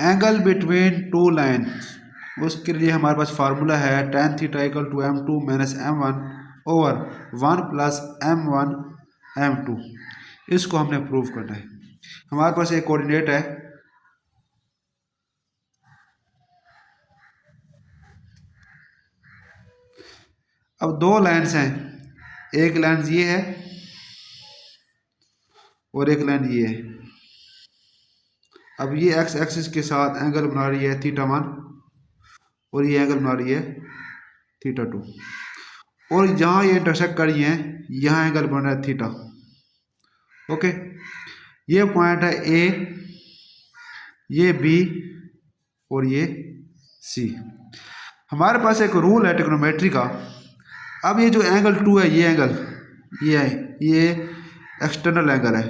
Angle between to line, उसके लिए हमारे पास फार्मूला है tan theta equal to m2 minus m1 over 1 plus m1 m2। इसको हमने प्रूव करना है। हमारे पास एक कोऑर्डिनेट है, अब दो लाइन्स हैं, एक लाइन ये है और एक लाइन ये है। अब ये एक्स एक्सिस के साथ एंगल बना रही है θ1 और ये एंगल बना रही है θ2, और जहाँ ये इंटरसेक्ट कर रही हैं यहाँ एंगल बन रहा है थीटा। ओके, ये पॉइंट है ए, ये बी और ये सी। हमारे पास एक रूल है ट्रिग्नोमेट्री का। अब ये जो एंगल 2 है, ये एंगल ये है, ये एक्सटर्नल एंगल है।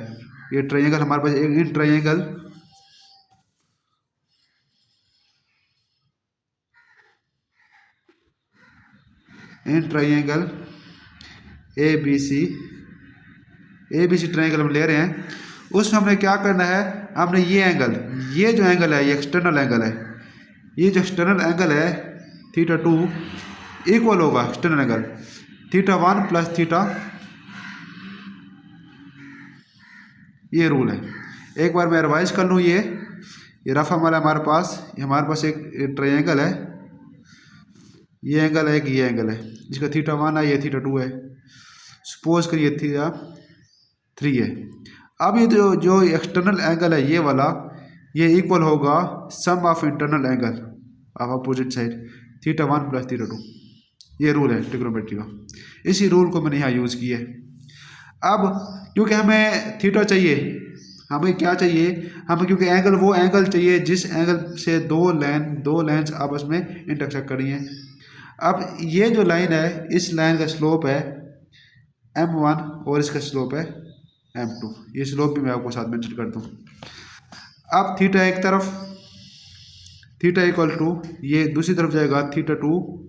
ये ट्रायंगल हमारे पास एक triangle in triangle A B C triangle हम ले रहे हैं। उसमें हमने क्या करना है, हमने ये एंगल, ये जो एंगल है ये एक्सटर्नल एंगल है, ये जो एक्सटर्नल एंगल है θ2 इक्वल होगा एक्सटर्नल एंगल θ1 प्लस थीटा। ये रूल है। एक बार मैं रिवाइज कर लूँ, ये रफ हमारे पास एक ट्रायंगल है, ये एंगल है, ये एंगल है, जिसका θ1 है, ये θ2 है। सपोज करिए θ3 है। अब ये जो एक्सटर्नल एंगल है ये वाला, ये इक्वल होगा sum of internal angle of opposite side θ1 plus θ2। ये रूल है ट्रिग्नोमेट्री का। इसी रूल को मैंने यहाँ यूज़ किया है। अब क्योंकि हमें थीटा चाहिए, हमें क्या चाहिए, हमें क्योंकि एंगल वो एंगल चाहिए जिस एंगल से दो लाइन्स आपस में इंटरसेक्ट कर रही हैं। अब ये जो लाइन है, इस लाइन का स्लोप है m1 और इसका स्लोप है m2। ये स्लोप भी मैं आपको साथ मेंशन कर दूँ। अब थीटा एक तरफ, थीटा इक्वल टू ये दूसरी तरफ जाएगा θ2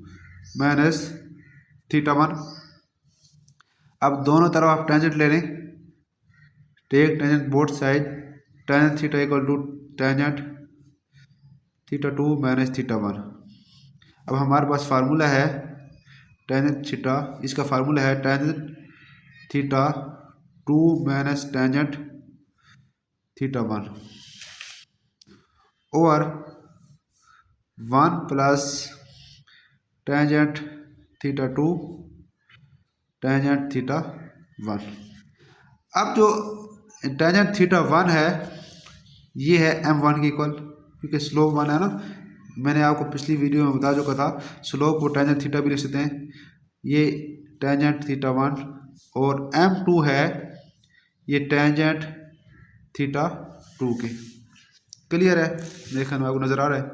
माइनस θ1। अब दोनों तरफ आप टेंजेंट ले लें, take tangent both side, tangent theta equal to tangent θ2 minus θ1। अब हमारे पास फार्मूला है टेंजेंट थीटा, इसका फार्मूला है टेंजेंट θ2 माइनस टेंजेंट θ1 और 1 प्लस टेंजेंट θ2 टेंजेंट θ1। अब जो टेंजेंट θ1 है ये है m1 के इक्वल, क्योंकि स्लोप 1 है ना। मैंने आपको पिछली वीडियो में बता चुका था, स्लोप को टेंजेंट थीटा भी लिख सकते हैं। ये टेंजेंट θ1 और m2 है ये टेंजेंट θ2 के। क्लियर है, देखने में आपको नजर आ रहा है।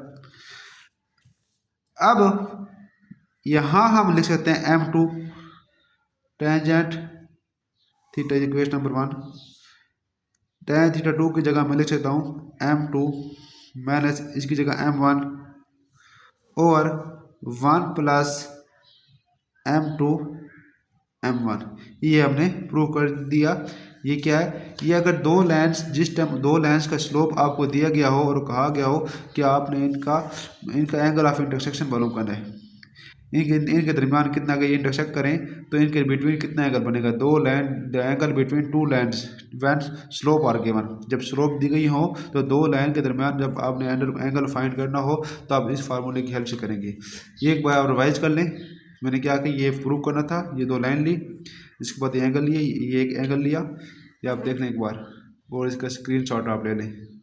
अब यहाँ हम लिख सकते हैं m2 tangent theta equation number 1। Tan θ2 की जगह मैं लिख सकता हूँ m2 माइनस इसकी जगह m1 और 1 प्लस m2 m1। ये हमने प्रूव कर दिया। ये क्या है, ये अगर दो लाइन्स, जिस टाइम दो लाइन्स का स्लोप आपको दिया गया हो और कहा गया हो कि आपने इनका एंगल ऑफ इंटरसेक्शन मालूम करना है, इनके दरमियान कितना अगर ये इंटरसेक्ट करें तो इनके बिटवीन कितना एंगल बनेगा। दो line, the angle between two lines when slope are given. जब स्लोप दी गई हो तो दो लाइन के दरमियान जब आपने एंगल फाइंड करना हो तो आप इस फार्मूले की हेल्प से करेंगे। ये एक बार आप रिवाइज कर लें। मैंने क्या कि ये प्रूव करना था, ये दो लाइन ली, इसके बाद ये एंगल लिए, ये एक एंगल लिया, ये आप देख लें एक बार और इसका स्क्रीनशॉट आप ले लें।